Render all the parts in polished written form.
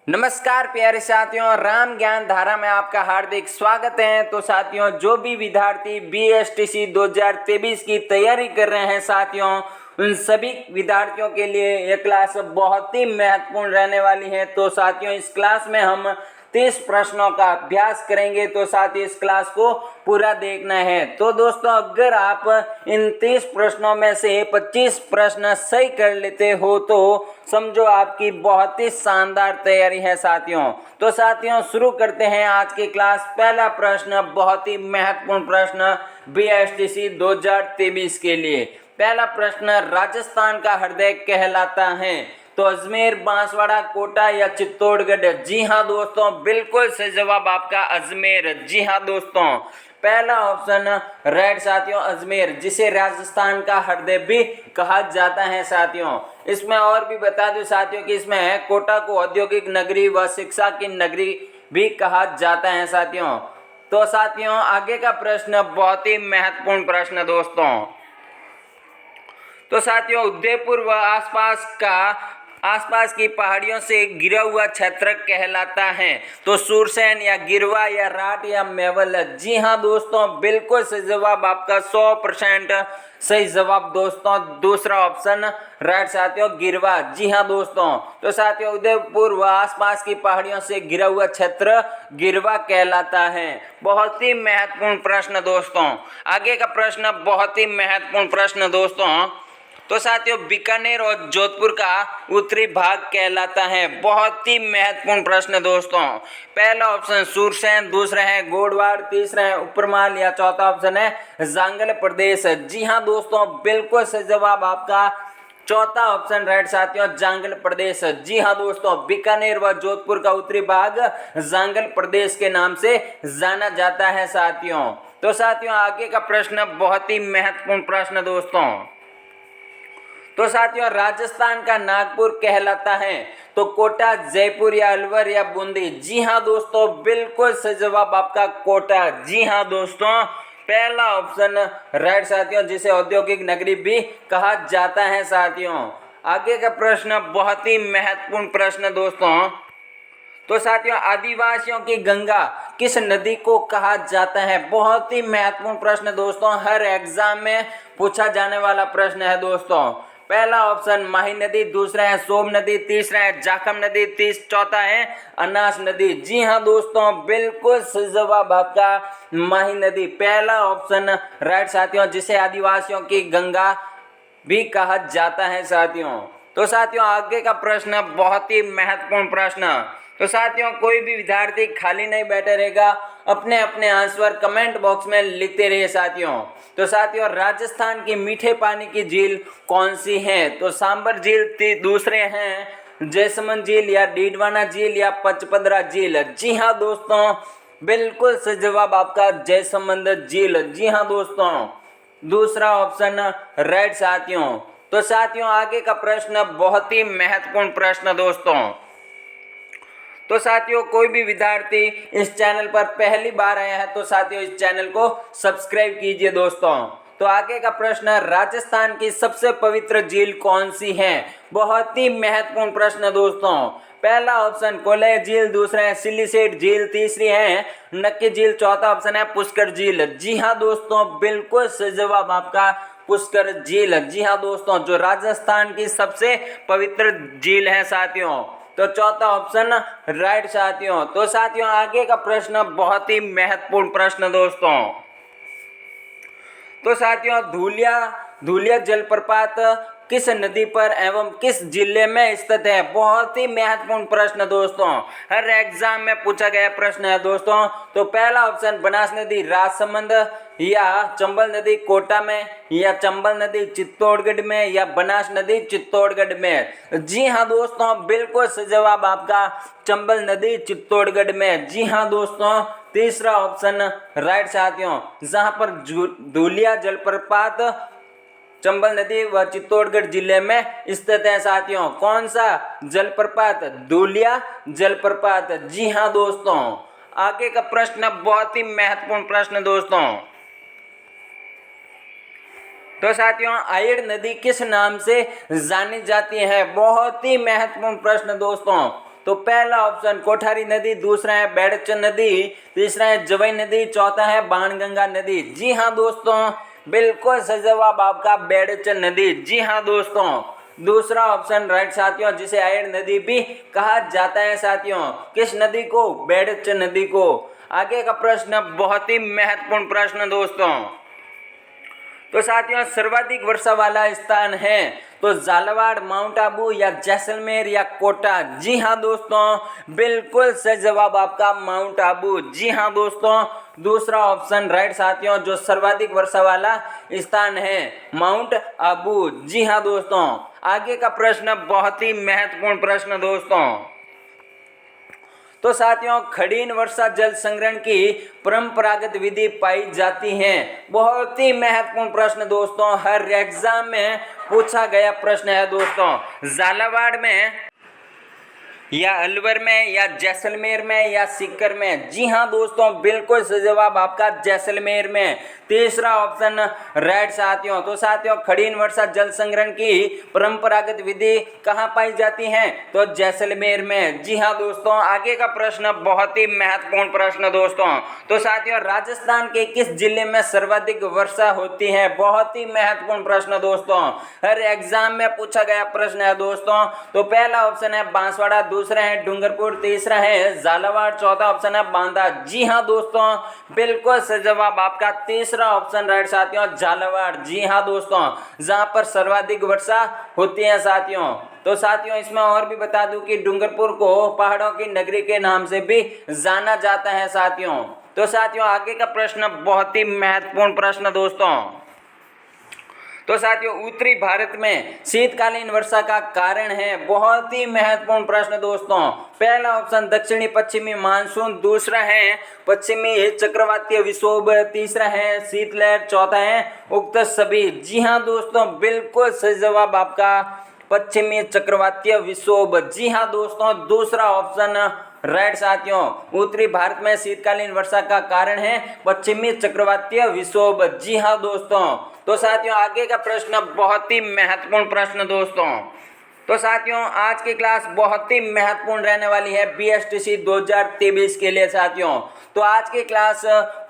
नमस्कार प्यारे साथियों, राम ज्ञान धारा में आपका हार्दिक स्वागत है। तो साथियों, जो भी विद्यार्थी बीएसटीसी 2023 की तैयारी कर रहे हैं साथियों, उन सभी विद्यार्थियों के लिए यह क्लास बहुत ही महत्वपूर्ण रहने वाली है। तो साथियों, इस क्लास में हम 30 प्रश्नों का अभ्यास करेंगे। तो साथियों, इस क्लास को पूरा देखना है। तो दोस्तों, अगर आप इन 30 प्रश्नों में से 25 प्रश्न सही कर लेते हो तो समझो आपकी बहुत ही शानदार तैयारी है साथियों। तो साथियों, शुरू करते हैं आज की क्लास। पहला प्रश्न बहुत ही महत्वपूर्ण प्रश्न बीएसटीसी 2023 के लिए। पहला प्रश्न, राजस्थान का हृदय कहलाता है तो अजमेर, बांसवाड़ा, कोटा या चित्तौड़गढ़? जी हाँ दोस्तों, बिल्कुल सही जवाब आपका अजमेर। जी हाँ दोस्तों, पहला ऑप्शन राइट साथियों, अजमेर, जिसे राजस्थान का हृदय भी कहा जाता है साथियों। इसमें और भी बता दूं साथियों कि इसमें कोटा को औद्योगिक नगरी व शिक्षा की नगरी भी कहा जाता है साथियों। तो साथियों, आगे का प्रश्न बहुत ही महत्वपूर्ण प्रश्न दोस्तों। तो साथियों, उदयपुर व आसपास की पहाड़ियों से घिरा हुआ क्षेत्र कहलाता है तो सुरसैन या गिरवा या राठ या मेवल? जी हाँ दोस्तों, बिल्कुल सही जवाब आपका 100% सही जवाब दोस्तों। दूसरा ऑप्शन राइट साथियों, गिरवा। जी हाँ दोस्तों, तो साथियों, उदयपुर व आसपास की पहाड़ियों से घिरा हुआ क्षेत्र गिरवा कहलाता है। बहुत ही महत्वपूर्ण प्रश्न दोस्तों। आगे का प्रश्न बहुत ही महत्वपूर्ण प्रश्न दोस्तों। तो साथियों, बीकानेर और जोधपुर का उत्तरी भाग कहलाता है। बहुत ही महत्वपूर्ण प्रश्न दोस्तों। पहला ऑप्शन सुरसैन, दूसरा है गोडवाड़, तीसरा है उपरमाल या चौथा ऑप्शन है जांगल प्रदेश? जी हाँ दोस्तों, बिल्कुल सही जवाब आपका चौथा ऑप्शन राइट साथियों, जांगल प्रदेश। जी हाँ दोस्तों, बीकानेर व जोधपुर का उत्तरी भाग जांगल प्रदेश के नाम से जाना जाता है साथियों। तो साथियों, आगे का प्रश्न बहुत ही महत्वपूर्ण प्रश्न दोस्तों। तो साथियों, राजस्थान का नागपुर कहलाता है तो कोटा, जयपुर या अलवर या बूंदी? जी हाँ दोस्तों, बिल्कुल सही जवाब आपका कोटा। जी हाँ दोस्तों, पहला ऑप्शन राइट साथियों, जिसे औद्योगिक नगरी भी कहा जाता है साथियों। आगे का प्रश्न बहुत ही महत्वपूर्ण प्रश्न दोस्तों। तो साथियों, आदिवासियों की गंगा किस नदी को कहा जाता है? बहुत ही महत्वपूर्ण प्रश्न दोस्तों, हर एग्जाम में पूछा जाने वाला प्रश्न है दोस्तों। पहला ऑप्शन माही नदी, दूसरा है सोम नदी, तीसरा है जाखम नदी, चौथा है अनास नदी? जी हाँ दोस्तों, बिल्कुल सही जवाब आपका माही नदी। पहला ऑप्शन राइट साथियों, जिसे आदिवासियों की गंगा भी कहा जाता है साथियों। तो साथियों, आगे का प्रश्न बहुत ही महत्वपूर्ण प्रश्न। तो साथियों, कोई भी विद्यार्थी खाली नहीं बैठे रहेगा, अपने अपने आंसर कमेंट बॉक्स में लिखते रहिए साथियों। तो साथियों, राजस्थान की मीठे पानी की झील कौन सी है? तो सांबर झील, दूसरे हैं जैसमंद झील या डीडवाना झील या पचपदरा झील? जी हाँ दोस्तों, बिल्कुल सही जवाब आपका जैसमंद झील। जी हाँ दोस्तों, दूसरा ऑप्शन राइट साथियों। तो साथियों, आगे का प्रश्न बहुत ही महत्वपूर्ण प्रश्न दोस्तों। तो साथियों, कोई भी विद्यार्थी इस चैनल पर पहली बार आया है तो साथियों, इस चैनल को सब्सक्राइब कीजिए दोस्तों। तो आगे का प्रश्न, राजस्थान की सबसे पवित्र झील कौन सी है? बहुत ही महत्वपूर्ण प्रश्न दोस्तों। पहला ऑप्शन कोले झील, दूसरा है सिलिसेट झील, तीसरी है नक्की झील, चौथा ऑप्शन है पुष्कर झील? जी हाँ दोस्तों, बिल्कुल सही जवाब आपका पुष्कर झील। जी हाँ दोस्तों, जो राजस्थान की सबसे पवित्र झील है साथियों। तो चौथा ऑप्शन राइट साथियों। तो साथियों, आगे का प्रश्न बहुत ही महत्वपूर्ण प्रश्न दोस्तों। तो साथियों, धूलिया जलप्रपात किस नदी पर एवं किस जिले में स्थित है? बहुत ही महत्वपूर्ण प्रश्न दोस्तों, हर एग्जाम में पूछा गया प्रश्न है दोस्तों। तो पहला ऑप्शन बनास नदी राजसमंद या चंबल नदी कोटा में, या चंबल नदी चित्तौड़गढ़ में, या बनास नदी चित्तौड़गढ़ में? जी हाँ दोस्तों, बिल्कुल सही जवाब आपका चंबल नदी चित्तौड़गढ़ में। जी हाँ दोस्तों, तीसरा ऑप्शन राइट साथियों, जहां पर धूलिया जलप्रपात चंबल नदी व चित्तौड़गढ़ जिले में स्थित है साथियों। कौन सा जलप्रपात? धूलिया जलप्रपात। जी हाँ दोस्तों, आगे का प्रश्न बहुत ही महत्वपूर्ण प्रश्न दोस्तों। तो साथियों, आयड़ नदी किस नाम से जानी जाती है? बहुत ही महत्वपूर्ण प्रश्न दोस्तों। तो पहला ऑप्शन कोठारी नदी, दूसरा है बेड़च नदी, तीसरा है जवई नदी, चौथा है बाणगंगा नदी। जी हाँ दोस्तों, बिल्कुल सही जवाब आपका बेड़च नदी। जी हाँ दोस्तों, दूसरा ऑप्शन राइट साथियों, जिसे आयड़ नदी भी कहा जाता है साथियों। किस नदी को? बेड़च नदी को। आगे का प्रश्न बहुत ही महत्वपूर्ण प्रश्न दोस्तों। तो साथियों, सर्वाधिक वर्षा वाला स्थान है तो झालावाड़, माउंट आबू या जैसलमेर या कोटा। जी हाँ दोस्तों, बिल्कुल सही जवाब आपका माउंट आबू। जी हाँ दोस्तों, दूसरा ऑप्शन राइट साथियों, जो सर्वाधिक वर्षा वाला स्थान है माउंट आबू। जी हाँ दोस्तों, आगे का प्रश्न बहुत ही महत्वपूर्ण प्रश्न दोस्तों। तो साथियों, खड़ीन वर्षा जल संग्रहण की परंपरागत विधि पाई जाती है। बहुत ही महत्वपूर्ण प्रश्न दोस्तों, हर एग्जाम में पूछा गया प्रश्न है दोस्तों। झालावाड़ में या अलवर में या जैसलमेर में या सीकर में। जी हाँ दोस्तों, बिल्कुल सही जवाब आपका जैसलमेर में। तीसरा ऑप्शन राइट साथियों। तो साथियों, खड़ीन वर्षा जल संग्रहण की परंपरागत विधि कहाँ पाई जाती है? तो जैसलमेर में। जी हाँ दोस्तों, आगे का प्रश्न बहुत ही महत्वपूर्ण प्रश्न दोस्तों। तो साथियों, राजस्थान के किस जिले में सर्वाधिक वर्षा होती है? बहुत ही महत्वपूर्ण प्रश्न दोस्तों, हर एग्जाम में पूछा गया प्रश्न है दोस्तों। तो पहला ऑप्शन है बांसवाड़ा, दूसरा है डूंगरपुर, तीसरा है झालावाड़, चौथा ऑप्शन है बांदा। जी हाँ दोस्तों, बिल्कुल सही जवाब आपका तीसरा ऑप्शन राइट साथियों, झालावाड़। जी हाँ दोस्तों, जहां पर सर्वाधिक वर्षा होती है साथियों। तो साथियों, इसमें और भी बता दूं कि डूंगरपुर को पहाड़ों की नगरी के नाम से भी जाना जाता है साथियों। तो साथियों, आगे का प्रश्न बहुत ही महत्वपूर्ण प्रश्न दोस्तों। तो साथियों, उत्तरी भारत में शीतकालीन वर्षा का कारण है। बहुत ही महत्वपूर्ण प्रश्न दोस्तों। पहला ऑप्शन दक्षिणी पश्चिमी मानसून, दूसरा है पश्चिमी चक्रवातीय विक्षोभ, तीसरा है शीतलहर, चौथा है उक्त सभी। जी हाँ दोस्तों, बिल्कुल सही जवाब आपका पश्चिमी चक्रवातीय विक्षोभ। जी हाँ दोस्तों, दूसरा ऑप्शन राइट साथियों, उत्तरी भारत में शीतकालीन वर्षा का कारण है पश्चिमी चक्रवातीय विक्षोभ। जी हाँ दोस्तों। तो साथियों, आगे का प्रश्न बहुत ही महत्वपूर्ण प्रश्न दोस्तों। तो साथियों, आज की क्लास बहुत ही महत्वपूर्ण रहने वाली है BSTC 2023 के लिए साथियों। तो आज की क्लास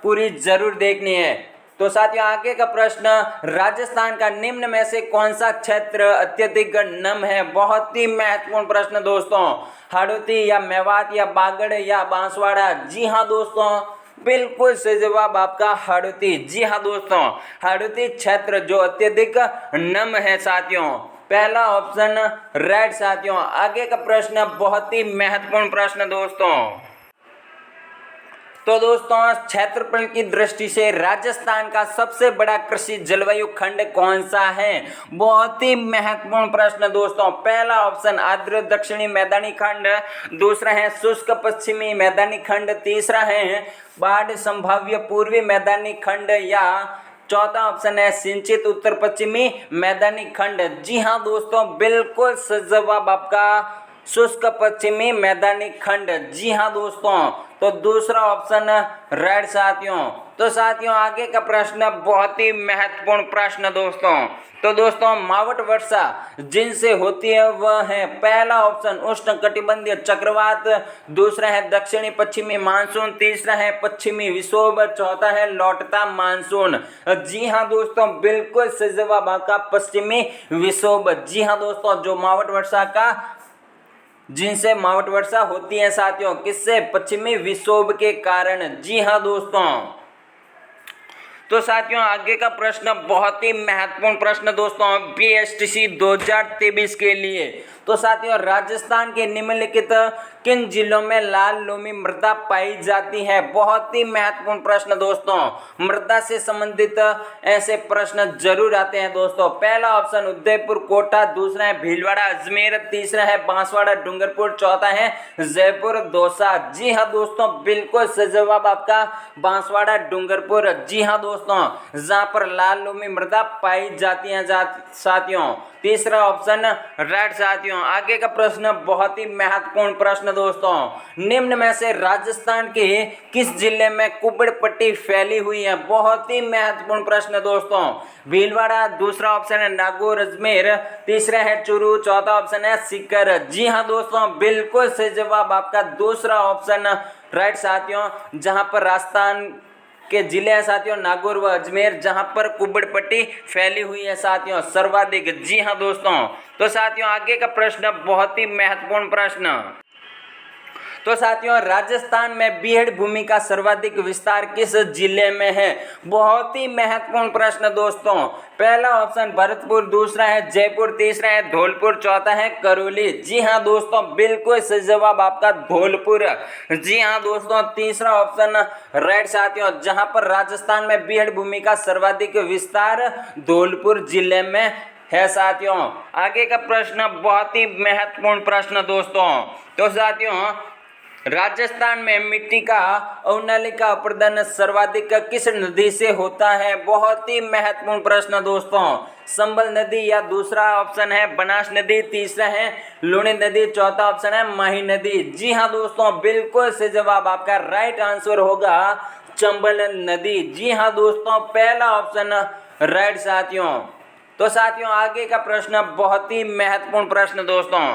पूरी जरूर देखनी है। तो साथियों, आगे का प्रश्न, राजस्थान का निम्न में से कौन सा क्षेत्र अत्यधिक नम है? बहुत ही महत्वपूर्ण प्रश्न दोस्तों। हाड़ौती या मेवात या बागड़ या बांसवाड़ा। जी हाँ दोस्तों, बिल्कुल सही जवाब आपका हाड़ौती। जी हाँ दोस्तों, हाड़ौती क्षेत्र जो अत्यधिक नम है साथियों। पहला ऑप्शन राइट साथियों। आगे का प्रश्न बहुत ही महत्वपूर्ण प्रश्न दोस्तों। तो दोस्तों, क्षेत्रफल की दृष्टि से राजस्थान का सबसे बड़ा कृषि जलवायु खंड कौन सा है? बहुत ही महत्वपूर्ण प्रश्न दोस्तों। पहला ऑप्शन आर्द्र दक्षिणी मैदानी खंड, दूसरा है शुष्क पश्चिमी मैदानी खंड, तीसरा है बाढ़ संभाव्य पूर्वी मैदानी खंड या चौथा ऑप्शन है सिंचित उत्तर पश्चिमी मैदानी खंड। जी हाँ दोस्तों, बिल्कुल सही जवाब आपका शुष्क पश्चिमी मैदानी खंड। जी हाँ दोस्तों, तो दूसरा ऑप्शन राइट साथियों। तो साथियों, आगे का प्रश्न बहुत ही महत्वपूर्ण प्रश्न दोस्तों। तो दोस्तों, मावट वर्षा जिनसे होती है वह है, पहला ऑप्शन उष्ण कटिबंधीय चक्रवात, दूसरा है दक्षिणी पश्चिमी मानसून, तीसरा है पश्चिमी विक्षोभ, चौथा है लौटता मानसून। जी हाँ दोस्तों, बिल्कुल सही जवाब आपका पश्चिमी विक्षोभ। जी हाँ दोस्तों, जो मावट वर्षा का जिनसे मावट वर्षा होती है साथियों, किससे? पश्चिमी विक्षोभ के कारण। जी हाँ दोस्तों। तो साथियों, आगे का प्रश्न बहुत ही महत्वपूर्ण प्रश्न दोस्तों BSTC 2023 के लिए। तो साथियों, राजस्थान के निम्नलिखित किन जिलों में लाल लोमी मृदा पाई जाती है? बहुत ही महत्वपूर्ण प्रश्न दोस्तों। मृदा से संबंधित ऐसे प्रश्न जरूर आते हैं दोस्तों। पहला ऑप्शन उदयपुर कोटा, दूसरा है भीलवाड़ा अजमेर, तीसरा है बांसवाड़ा डूंगरपुर, चौथा है जयपुर दौसा। जी हाँ दोस्तों, बिल्कुल सही जवाब आपका बांसवाड़ा डूंगरपुर। जी हाँ दोस्तों, जहाँ पर लाल लोमी मृदा पाई जाती है साथियों। तीसरा ऑप्शन राइट साथियों। आगे का प्रश्न बहुत ही महत्वपूर्ण प्रश्न दोस्तों, निम्न में से राजस्थान के किस जिले में कुबड़ पट्टी फैली हुई है? बहुत ही महत्वपूर्ण प्रश्न दोस्तों। भीलवाड़ा, दूसरा ऑप्शन है नागौर अजमेर, तीसरा है चूरू, चौथा ऑप्शन है सीकर। जी हाँ दोस्तों, बिल्कुल सही जवाब आपका दूसरा ऑप्शन राइट साथियों। जहां पर राजस्थान के जिले हैं साथियों नागौर व अजमेर, जहां पर कुबड़ पट्टी फैली हुई है साथियों सर्वाधिक। जी हाँ दोस्तों। तो साथियों आगे का प्रश्न बहुत ही महत्वपूर्ण प्रश्न। तो साथियों राजस्थान में बीहड़ भूमि का सर्वाधिक विस्तार किस जिले में है? बहुत ही महत्वपूर्ण प्रश्न दोस्तों। पहला ऑप्शन भरतपुर, दूसरा है जयपुर, तीसरा है धौलपुर, चौथा है करौली। जी हाँ दोस्तों, बिल्कुल सही जवाब आपका धौलपुर। जी हाँ दोस्तों, तीसरा ऑप्शन राइट साथियों। जहां पर राजस्थान में बीहड़ भूमि का सर्वाधिक विस्तार धौलपुर जिले में है साथियों। आगे का प्रश्न बहुत ही महत्वपूर्ण प्रश्न दोस्तों। तो साथियों राजस्थान में मिट्टी का अवनलिका अपर्दन सर्वाधिक किस नदी से होता है? बहुत ही महत्वपूर्ण प्रश्न दोस्तों। संबल नदी या दूसरा ऑप्शन है बनास नदी, तीसरा है लूणी नदी, चौथा ऑप्शन है माही नदी। जी हाँ दोस्तों, बिल्कुल सही जवाब आपका राइट आंसर होगा चंबल नदी। जी हाँ दोस्तों, पहला ऑप्शन राइट साथियों। तो साथियों आगे का प्रश्न बहुत ही महत्वपूर्ण प्रश्न दोस्तों।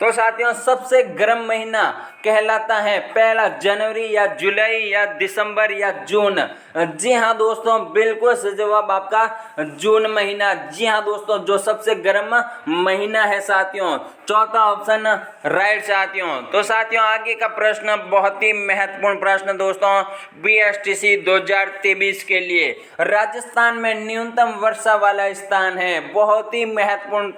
तो साथियों सबसे गर्म महीना कहलाता है? पहला जनवरी या जुलाई या दिसंबर या जून। जी हाँ दोस्तों, बिल्कुल सही जवाब आपका जून महीना। जी हाँ दोस्तों, जो सबसे गर्म महीना है साथियों। चौथा ऑप्शन राइट साथियों। तो साथियों आगे का प्रश्न बहुत ही महत्वपूर्ण प्रश्न दोस्तों BSTC 2023 के लिए। राजस्थान में न्यूनतम वर्षा वाला स्थान है? बहुत ही महत्वपूर्ण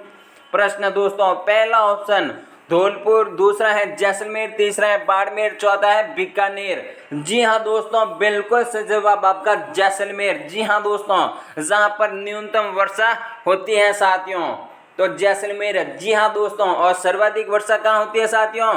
प्रश्न दोस्तों। पहला ऑप्शन धौलपुर, दूसरा है जैसलमेर, तीसरा है बाड़मेर, चौथा है बीकानेर। जी हाँ दोस्तों, बिल्कुल सही जवाब आपका जैसलमेर। जी हाँ दोस्तों, जहां पर न्यूनतम वर्षा होती है साथियों। तो जैसलमेर। जी हाँ दोस्तों, और सर्वाधिक वर्षा कहाँ होती है साथियों?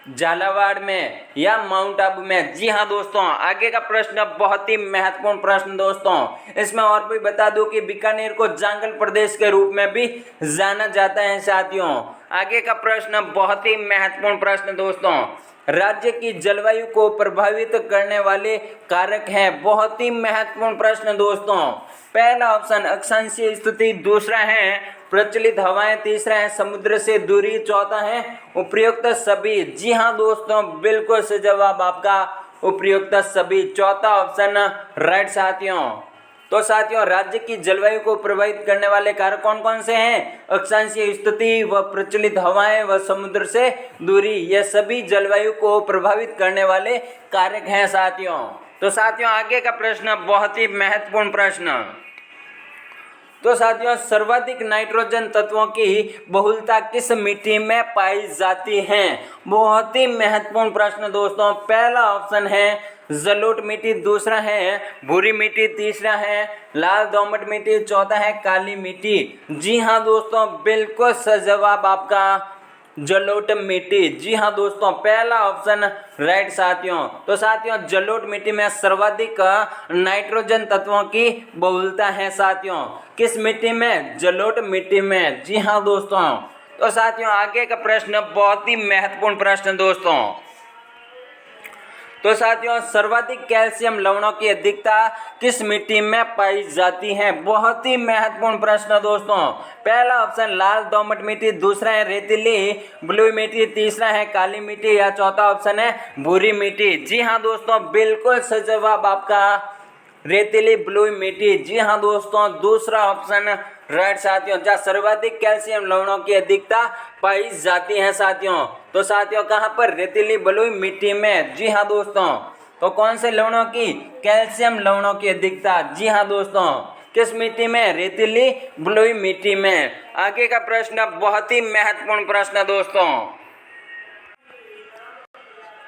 झालावाड़ में या माउंट आबू में। जी हाँ दोस्तों, आगे का प्रश्न बहुत ही महत्वपूर्ण प्रश्न दोस्तों। इसमें और भी बता दूं कि बीकानेर को जंगल प्रदेश के रूप में भी जाना जाता है साथियों। आगे का प्रश्न बहुत ही महत्वपूर्ण प्रश्न दोस्तों। राज्य की जलवायु को प्रभावित करने वाले कारक हैं? बहुत ही महत्वपूर्ण प्रश्न दोस्तों। पहला ऑप्शन अक्षांशीय स्थिति, दूसरा है प्रचलित हवाएं, तीसरा है समुद्र से दूरी, चौथा है उपयुक्त सभी। जी हाँ दोस्तों, बिल्कुल सही जवाब आपका उपयुक्त सभी, चौथा ऑप्शन राइट साथियों। तो साथियों राज्य की जलवायु को प्रभावित करने वाले कारक कौन कौन से हैं? अक्षांशीय स्थिति व प्रचलित हवाएं व समुद्र से दूरी, ये सभी जलवायु को प्रभावित करने वाले कारक हैं साथियों। तो साथियों आगे का प्रश्न बहुत ही महत्वपूर्ण प्रश्न। तो साथियों सर्वाधिक नाइट्रोजन तत्वों की बहुलता किस मिट्टी में पाई जाती है? बहुत ही महत्वपूर्ण प्रश्न दोस्तों। पहला ऑप्शन है जलोढ़ मिट्टी, दूसरा है भूरी मिट्टी, तीसरा है लाल दोमट मिट्टी, चौथा है काली मिट्टी। जी हाँ दोस्तों, बिल्कुल सही जवाब आपका जलोढ़ मिट्टी। जी हाँ दोस्तों, पहला ऑप्शन राइट साथियों। तो साथियों जलोढ़ मिट्टी में सर्वाधिक नाइट्रोजन तत्वों की बहुलता है साथियों। किस मिट्टी में? जलोढ़ मिट्टी में। जी हाँ दोस्तों। तो साथियों आगे का प्रश्न बहुत ही महत्वपूर्ण प्रश्न दोस्तों। तो साथियों सर्वाधिक कैल्शियम लवणों की अधिकता किस मिट्टी में पाई जाती है? बहुत ही महत्वपूर्ण प्रश्न दोस्तों। पहला ऑप्शन लाल दोमट मिट्टी, दूसरा है रेतीली ब्लू मिट्टी, तीसरा है काली मिट्टी या चौथा ऑप्शन है भूरी मिट्टी। जी हाँ दोस्तों, बिल्कुल सही जवाब आपका रेतीली ब्लू मिट्टी। जी हाँ दोस्तों, दूसरा ऑप्शन राइट साथियों, जहाँ सर्वाधिक कैल्शियम लवणों की अधिकता पाई जाती है साथियों। तो साथियों कहाँ पर? रेतीली बलुई मिट्टी में। जी हाँ दोस्तों। तो कौन से लवणों की? कैल्शियम लवणों की अधिकता। जी हाँ दोस्तों, किस मिट्टी में? रेतीली बलुई मिट्टी में। आगे का प्रश्न बहुत ही महत्वपूर्ण प्रश्न दोस्तों।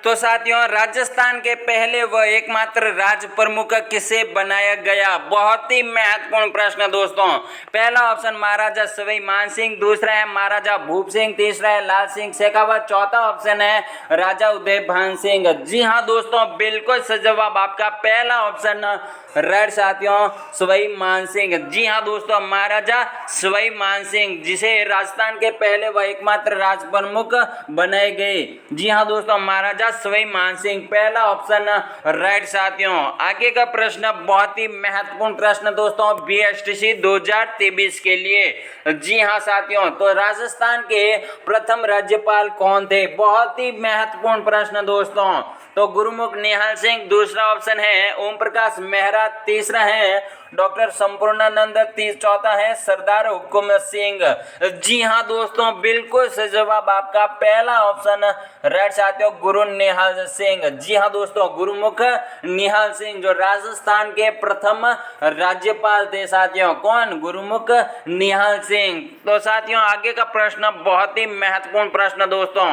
तो साथियों राजस्थान के पहले व एकमात्र राज प्रमुख किसे बनाया गया? बहुत ही महत्वपूर्ण प्रश्न दोस्तों। पहला ऑप्शन महाराजा सवाई मानसिंह, दूसरा है महाराजा भूप सिंह, तीसरा है लाल सिंह शेखावत, चौथा ऑप्शन है राजा उदय भान सिंह। जी हाँ दोस्तों, बिल्कुल सही जवाब आपका पहला ऑप्शन राइट साथियों, सवाई मानसिंह। जी हाँ दोस्तों, महाराजा सवाई मानसिंह जिसे राजस्थान के पहले व एकमात्र राज प्रमुख बनाए गए। जी हाँ दोस्तों, महाराजा सवाई मानसिंह पहला ऑप्शन राइट साथियों। आगे का प्रश्न बहुत ही महत्वपूर्ण प्रश्न दोस्तों बीएसटीसी 2023 के लिए। जी हाँ साथियों, तो राजस्थान के प्रथम राज्यपाल कौन थे? बहुत ही महत्वपूर्ण प्रश्न दोस्तों। तो गुरुमुख निहाल सिंह, दूसरा ऑप्शन है ओम प्रकाश मेहरा, तीसरा है डॉक्टर संपूर्णानंद, चौथा है सरदार हुकुम सिंह। जी हाँ दोस्तों, बिल्कुल सही जवाब आपका पहला ऑप्शन राइट साथियों, गुरु निहाल सिंह। जी हाँ दोस्तों, गुरुमुख निहाल सिंह जो राजस्थान के प्रथम राज्यपाल थे साथियों। कौन? गुरुमुख निहाल सिंह। तो साथियों आगे का प्रश्न बहुत ही महत्वपूर्ण प्रश्न दोस्तों।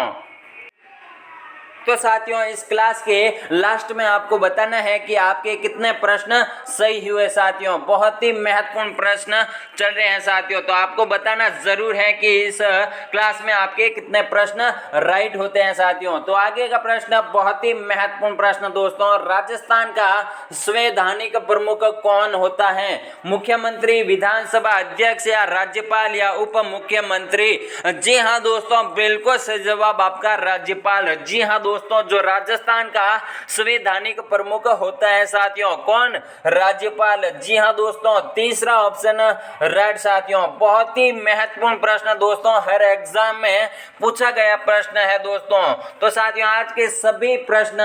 तो साथियों इस क्लास के लास्ट में आपको बताना है कि आपके कितने प्रश्न सही हुए साथियों। बहुत ही महत्वपूर्ण प्रश्न चल रहे हैं साथियों, तो आपको बताना जरूर है कि इस क्लास में आपके कितने प्रश्न राइट होते हैं साथियों। तो आगे का प्रश्न बहुत ही महत्वपूर्ण प्रश्न दोस्तों, राजस्थान का संवैधानिक प्रमुख कौन होता है? मुख्यमंत्री, विधानसभा अध्यक्ष या राज्यपाल या उप मुख्यमंत्री? जी हाँ दोस्तों, बिल्कुल सही जवाब आपका राज्यपाल। जी हाँ दोस्तों, जो राजस्थान का संवैधानिक प्रमुख होता है साथियों। कौन? राज्यपाल। जी हाँ दोस्तों, तीसरा ऑप्शन राइट साथियों। बहुत ही महत्वपूर्ण प्रश्न दोस्तों, हर एग्जाम में पूछा गया प्रश्न है दोस्तों। तो साथियों आज के सभी प्रश्न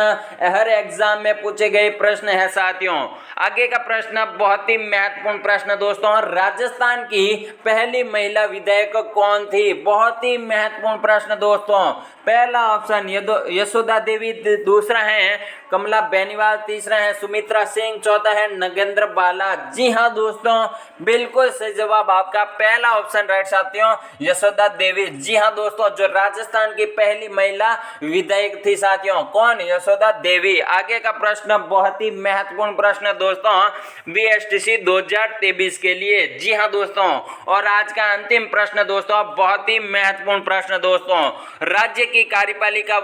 हर एग्जाम में पूछे गए प्रश्न है साथियों। आगे का प्रश्न बहुत ही महत्वपूर्ण प्रश्न दोस्तों, राजस्थान की पहली महिला विधायक कौन थी? बहुत ही महत्वपूर्ण प्रश्न दोस्तों। पहला ऑप्शन यशोदा देवी, दूसरा है कमला बेनीवाल, तीसरा है सुमित्रा सिंह, चौथा है नगेंद्र बाला। जी हाँ दोस्तों, बिल्कुल सही जवाब आपका पहला ऑप्शन राइट साथियों, यशोदा देवी। जी हाँ दोस्तों, जो राजस्थान की पहली महिला विधायक थी साथियों। कौन? यशोदा देवी। आगे का प्रश्न बहुत ही महत्वपूर्ण प्रश्न दोस्तों बीएसटीसी 2023 के लिए। जी हाँ दोस्तों, और आज का अंतिम प्रश्न दोस्तों बहुत ही महत्वपूर्ण प्रश्न दोस्तों, राज्य की कार्यपालिका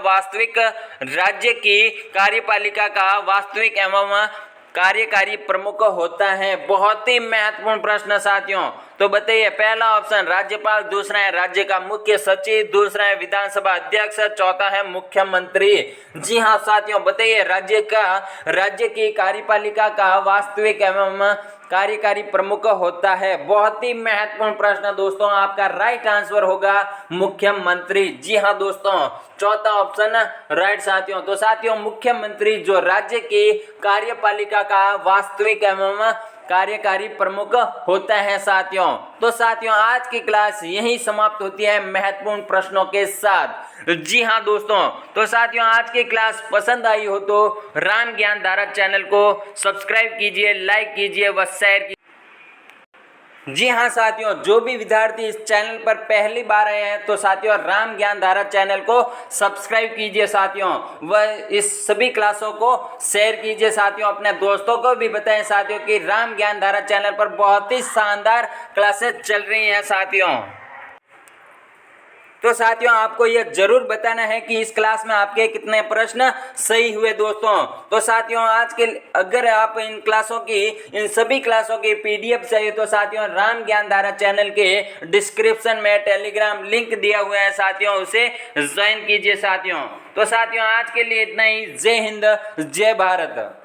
का वास्तविक एवं कार्यकारी प्रमुख होता है? बहुत ही महत्वपूर्ण प्रश्न साथियों। तो बताइए, पहला ऑप्शन राज्यपाल, दूसरा है राज्य का मुख्य सचिव, दूसरा है विधानसभा अध्यक्ष, चौथा है मुख्यमंत्री। जी हाँ साथियों, बताइए राज्य की कार्यपालिका का वास्तविक एवं कार्यकारी प्रमुख होता है? बहुत ही महत्वपूर्ण प्रश्न दोस्तों, आपका राइट आंसर होगा मुख्यमंत्री। जी हाँ दोस्तों, चौथा ऑप्शन राइट साथियों। तो साथियों मुख्यमंत्री जो राज्य की कार्यपालिका का वास्तविक एवं कार्यकारी प्रमुख होता है साथियों। तो साथियों आज की क्लास यही समाप्त होती है महत्वपूर्ण प्रश्नों के साथ। जी हाँ दोस्तों, तो साथियों आज की क्लास पसंद आई हो तो राम ज्ञान धारा चैनल को सब्सक्राइब कीजिए, लाइक कीजिए व शेयर कीजिए। जी हाँ साथियों, जो भी विद्यार्थी इस चैनल पर पहली बार आए हैं तो साथियों राम ज्ञान धारा चैनल को सब्सक्राइब कीजिए साथियों, व इस सभी क्लासों को शेयर कीजिए साथियों, अपने दोस्तों को भी बताएं साथियों कि राम ज्ञान धारा चैनल पर बहुत ही शानदार क्लासेस चल रही हैं साथियों। तो साथियों आपको यह जरूर बताना है कि इस क्लास में आपके कितने प्रश्न सही हुए दोस्तों। तो साथियों आज के अगर आप इन सभी क्लासों की पीडीएफ चाहिए तो साथियों राम ज्ञान धारा चैनल के डिस्क्रिप्शन में टेलीग्राम लिंक दिया हुआ है साथियों, उसे ज्वाइन कीजिए साथियों। तो साथियों आज के लिए इतना ही। जय हिंद, जय भारत।